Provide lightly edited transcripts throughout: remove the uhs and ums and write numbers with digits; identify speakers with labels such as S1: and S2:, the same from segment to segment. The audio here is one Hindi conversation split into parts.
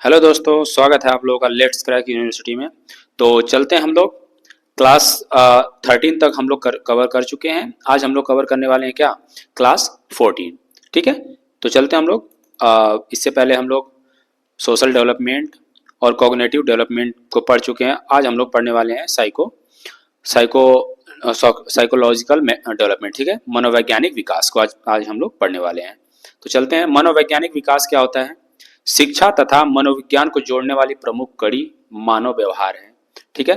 S1: हेलो दोस्तों, स्वागत है आप लोगों का लेट्स क्रैक यूनिवर्सिटी में। तो चलते हैं हम लोग क्लास 13 तक हम लोग कवर कर चुके हैं। आज हम लोग कवर करने वाले हैं क्या, क्लास 14। ठीक है, तो चलते हैं हम लोग। इससे पहले हम लोग सोशल डेवलपमेंट और कॉग्निटिव डेवलपमेंट को पढ़ चुके हैं। आज हम लोग पढ़ने वाले हैं साइको साइकोलॉजिकल डेवलपमेंट। ठीक है, मनोवैज्ञानिक विकास को आज हम लोग पढ़ने वाले हैं। तो चलते हैं। मनोवैज्ञानिक विकास क्या होता है? शिक्षा तथा मनोविज्ञान को जोड़ने वाली प्रमुख कड़ी मानव व्यवहार है। ठीक है,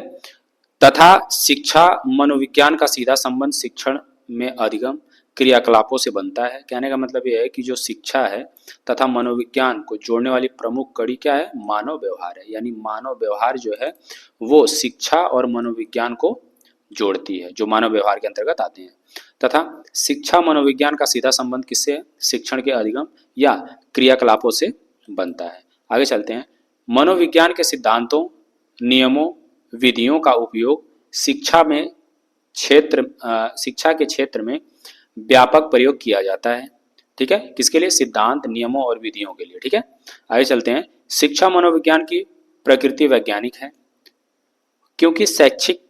S1: तथा शिक्षा मनोविज्ञान का सीधा संबंध शिक्षण में अधिगम क्रियाकलापों से बनता है। कहने का मतलब यह है कि जो शिक्षा है तथा मनोविज्ञान को जोड़ने वाली प्रमुख कड़ी क्या है, मानव व्यवहार है। यानी मानव व्यवहार जो है वो शिक्षा और मनोविज्ञान को जोड़ती है, जो मानव व्यवहार के अंतर्गत आते हैं। तथा शिक्षा मनोविज्ञान का सीधा संबंध किससे है? शिक्षण के अधिगम या क्रियाकलापों से बनता है। आगे चलते हैं। मनोविज्ञान के सिद्धांतों, नियमों, विधियों का उपयोग शिक्षा के क्षेत्र में व्यापक प्रयोग किया जाता है। ठीक है, किसके लिए? सिद्धांत, नियमों और विधियों के लिए। ठीक है, आगे चलते हैं। शिक्षा मनोविज्ञान की प्रकृति वैज्ञानिक है, क्योंकि शैक्षिक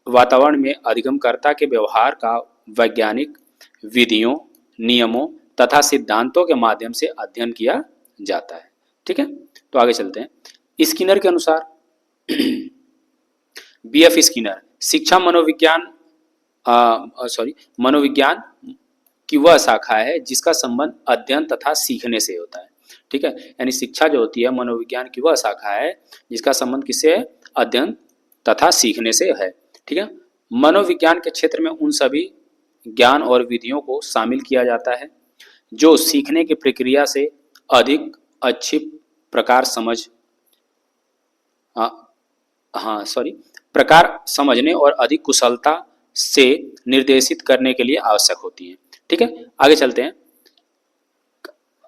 S1: वातावरण में अधिगमकर्ता के व्यवहार का वैज्ञानिक विधियों, नियमों तथा सिद्धांतों के माध्यम से अध्ययन किया जाता है। ठीक है, तो आगे चलते हैं। स्किनर के अनुसार बीएफ स्किनर शिक्षा मनोविज्ञान की वह शाखा है जिसका संबंध अध्ययन तथा सीखने से होता है। ठीक है, यानी शिक्षा जो होती है मनोविज्ञान की वह शाखा है जिसका संबंध किससे है? अध्ययन तथा सीखने से है। ठीक है, मनोविज्ञान के क्षेत्र में उन सभी ज्ञान और विधियों को शामिल किया जाता है जो सीखने की प्रक्रिया से अधिक अच्छी प्रकार समझने और अधिक कुशलता से निर्देशित करने के लिए आवश्यक होती है। ठीक है, आगे चलते हैं।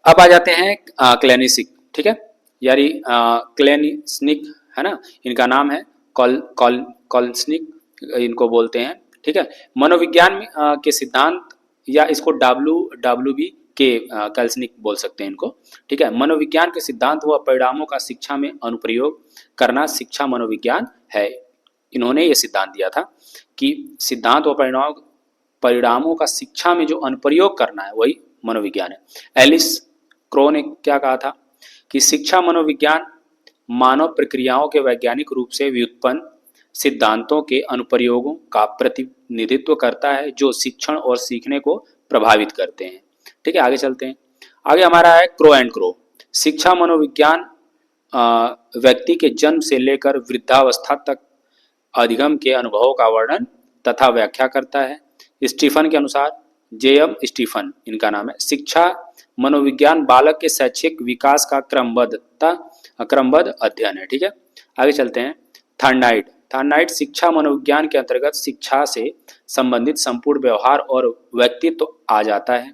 S1: अब आ जाते हैं क्लिनिसिक। ठीक है, यानी क्लिनिक है ना, इनका नाम है कॉल्सनिक इनको बोलते हैं। ठीक है, मनोविज्ञान में के सिद्धांत या इसको WB के कैल्सनिक बोल सकते हैं इनको। ठीक है, मनोविज्ञान के सिद्धांत व परिणामों का शिक्षा में अनुप्रयोग करना शिक्षा मनोविज्ञान है। इन्होंने ये सिद्धांत दिया था कि सिद्धांत व परिणामों का शिक्षा में जो अनुप्रयोग करना है वही मनोविज्ञान है। एलिस क्रो ने क्या कहा था कि शिक्षा मनोविज्ञान मानव प्रक्रियाओं के वैज्ञानिक रूप से व्युत्पन्न सिद्धांतों के अनुप्रयोगों का प्रतिनिधित्व करता है जो शिक्षण और सीखने को प्रभावित करते हैं। ठीक है, आगे चलते हैं। आगे हमारा है क्रो एंड क्रो। शिक्षा मनोविज्ञान व्यक्ति के जन्म से लेकर वृद्धावस्था तक अधिगम के अनुभवों का वर्णन तथा व्याख्या करता है। स्टीफन के अनुसार, JM स्टीफन इनका नाम है, शिक्षा मनोविज्ञान बालक के शैक्षिक विकास का क्रमबद्ध अध्ययन है। ठीक है, आगे चलते हैं। थर्नाइट शिक्षा मनोविज्ञान के अंतर्गत शिक्षा से संबंधित संपूर्ण व्यवहार और व्यक्तित्व आ जाता है।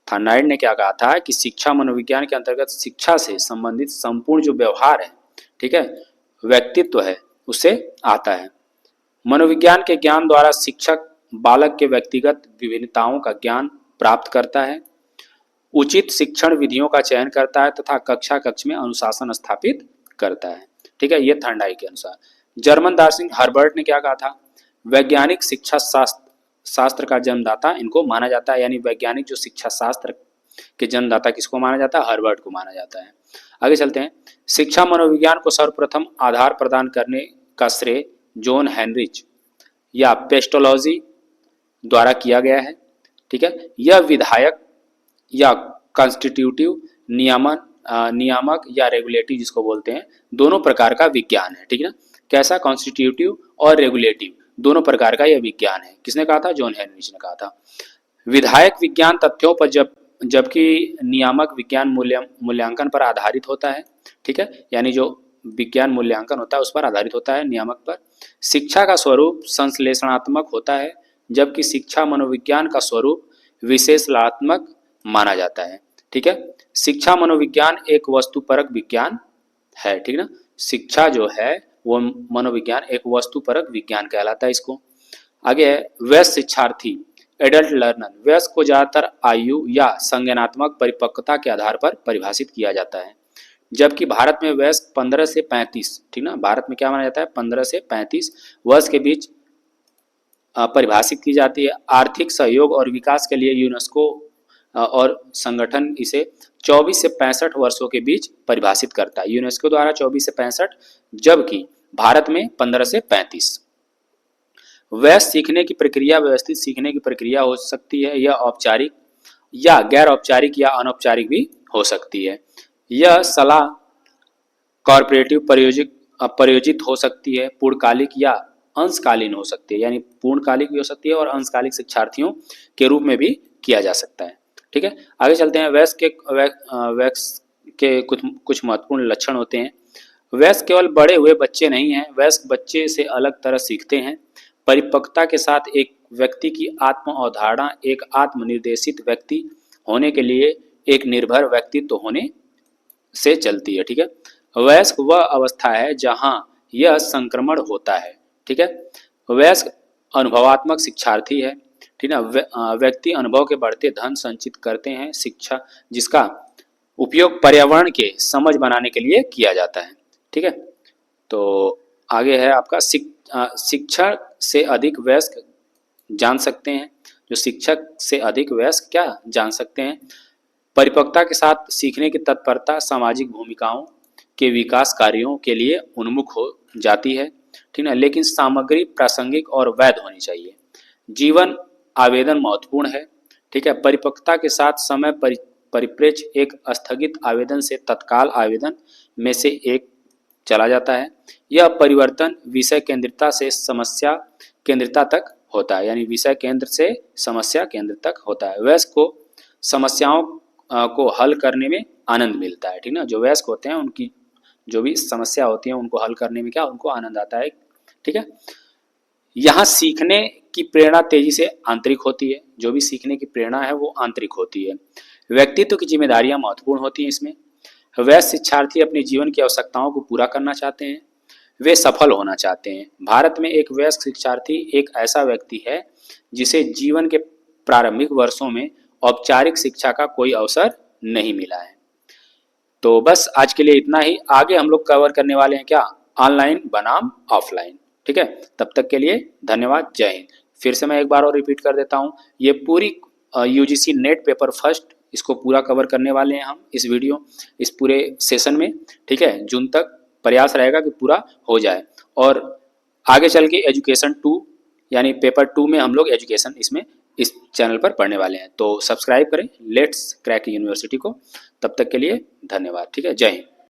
S1: थर्नाइट ने क्या कहा था कि शिक्षा मनोविज्ञान के अंतर्गत शिक्षा से संबंधित संपूर्ण जो व्यवहार है, ठीक है, व्यक्तित्व है, उससे आता है। मनोविज्ञान के ज्ञान द्वारा शिक्षक बालक के व्यक्तिगत विभिन्नताओं का ज्ञान प्राप्त करता है, उचित शिक्षण विधियों का चयन करता है तथा कक्ष में अनुशासन स्थापित करता है। ठीक है, ये थर्नाइट के अनुसार। जर्मन दार्शनिक हर्बर्ट ने क्या कहा था? वैज्ञानिक शिक्षा शास्त्र का जन्मदाता इनको माना जाता है। यानी वैज्ञानिक जो शिक्षा शास्त्र के जन्मदाता किसको माना जाता है? हर्बर्ट को माना जाता है। आगे चलते हैं। शिक्षा मनोविज्ञान को सर्वप्रथम आधार प्रदान करने का श्रेय जॉन हेनरिच या पेस्टोलॉजी द्वारा किया गया है। ठीक है, यह विधायक या कॉन्स्टिट्यूटिव नियामक या रेगुलेटिव जिसको बोलते हैं, दोनों प्रकार का विज्ञान है। ठीक है ना, कैसा? कॉन्स्टिट्यूटिव और रेगुलेटिव दोनों प्रकार का यह विज्ञान है। किसने कहा था? जॉन हेनरिच ने कहा था। विधायक विज्ञान तथ्यों पर जबकि नियामक विज्ञान मूल्यांकन पर आधारित होता है। ठीक है, यानी जो विज्ञान मूल्यांकन होता है उस पर आधारित होता है, नियामक पर। शिक्षा का स्वरूप संश्लेषणात्मक होता है, जबकि शिक्षा मनोविज्ञान का स्वरूप विशेषणात्मक माना जाता है। ठीक है, शिक्षा मनोविज्ञान एक वस्तुपरक विज्ञान है। ठीक ना, शिक्षा जो है वो मनोविज्ञान एक वस्तुपरक विज्ञान कहलाता है इसको। आगे है वयस्क शिक्षार्थी, एडल्ट लर्नर। वयस्क को ज्यादातर आयु या संज्ञानात्मक परिपक्वता के आधार पर परिभाषित किया जाता है। जबकि भारत में वयस्क 15 से 35, ठीक ना, भारत में क्या माना जाता है 15 से 35 वर्ष के बीच परिभाषित की जाती है। आर्थिक सहयोग और विकास के लिए यूनेस्को और संगठन इसे 24 से 65 वर्षों के बीच परिभाषित करता है। यूनेस्को द्वारा 24 से 65, जबकि भारत में 15 से 35। वयस्क सीखने की प्रक्रिया व्यवस्थित सीखने की प्रक्रिया हो सकती है। यह औपचारिक या गैर औपचारिक या अनौपचारिक भी हो सकती है। यह सलाह कॉर्पोरेटिव प्रयोजित हो सकती है, पूर्णकालिक या अंशकालीन हो सकती है, यानी पूर्णकालिक भी हो सकती है और अंशकालिक शिक्षार्थियों के रूप में भी किया जा सकता है। ठीक है, आगे चलते हैं। वयस्क के कुछ महत्वपूर्ण लक्षण होते हैं। वयस्क केवल बड़े हुए बच्चे नहीं हैं, वयस्क बच्चे से अलग तरह सीखते हैं। परिपक्वता के साथ एक व्यक्ति की आत्म अवधारणा एक आत्मनिर्देशित व्यक्ति होने के लिए एक निर्भर व्यक्तित्व होने से चलती है। ठीक है, वयस्क वह अवस्था है जहां यह संक्रमण होता है। ठीक है, वयस्क अनुभवात्मक शिक्षार्थी है। ठीक है, व्यक्ति अनुभव के बढ़ते धन संचित करते हैं, शिक्षा जिसका उपयोग पर्यावरण के समझ बनाने के लिए किया जाता है। ठीक है, तो आगे है आपका शिक्षक से अधिक वयस्क जान सकते हैं। जो शिक्षक से अधिक वयस्क क्या जान सकते हैं? परिपक्वता के साथ सीखने की तत्परता सामाजिक भूमिकाओं के विकास कार्यों के लिए उन्मुख हो जाती है। ठीक है, लेकिन सामग्री प्रासंगिक और वैध होनी चाहिए। जीवन आवेदन महत्वपूर्ण है। ठीक है, परिपक्वता के साथ समय परिप्रेक्ष्य एक स्थगित आवेदन से तत्काल आवेदन में से एक चला जाता है। यह परिवर्तन विषय केंद्रितता से समस्या केंद्रितता तक होता है, यानी विषय केंद्र से समस्या केंद्र तक होता है। वयस्क को समस्याओं को हल करने में आनंद मिलता है। ठीक ना, जो वयस्क होते हैं उनकी जो भी समस्या होती है उनको हल करने में क्या उनको आनंद आता है। ठीक है, यहाँ सीखने की प्रेरणा तेजी से आंतरिक होती है। जो भी सीखने की प्रेरणा है वो आंतरिक होती है। व्यक्तित्व की जिम्मेदारियां महत्वपूर्ण होती हैं इसमें। वयस्क शिक्षार्थी अपने जीवन की आवश्यकताओं को पूरा करना चाहते हैं, वे सफल होना चाहते हैं। भारत में एक वयस्क शिक्षार्थी एक ऐसा व्यक्ति है जिसे जीवन के प्रारंभिक वर्षों में औपचारिक शिक्षा का कोई अवसर नहीं मिला है। तो बस आज के लिए इतना ही। आगे हम लोग कवर करने वाले हैं क्या, ऑनलाइन बनाम ऑफलाइन। ठीक है, तब तक के लिए धन्यवाद, जय हिंद। फिर से मैं एक बार और रिपीट कर देता हूँ, ये पूरी यूजीसी नेट पेपर फर्स्ट इसको पूरा कवर करने वाले हैं हम इस पूरे सेशन में। ठीक है, जून तक प्रयास रहेगा कि पूरा हो जाए और आगे चल के एजुकेशन 2 यानी पेपर 2 में हम लोग एजुकेशन इसमें इस चैनल पर पढ़ने वाले हैं। तो सब्सक्राइब करें लेट्स क्रैक यूनिवर्सिटी को। तब तक के लिए धन्यवाद। ठीक है, जय हिंद।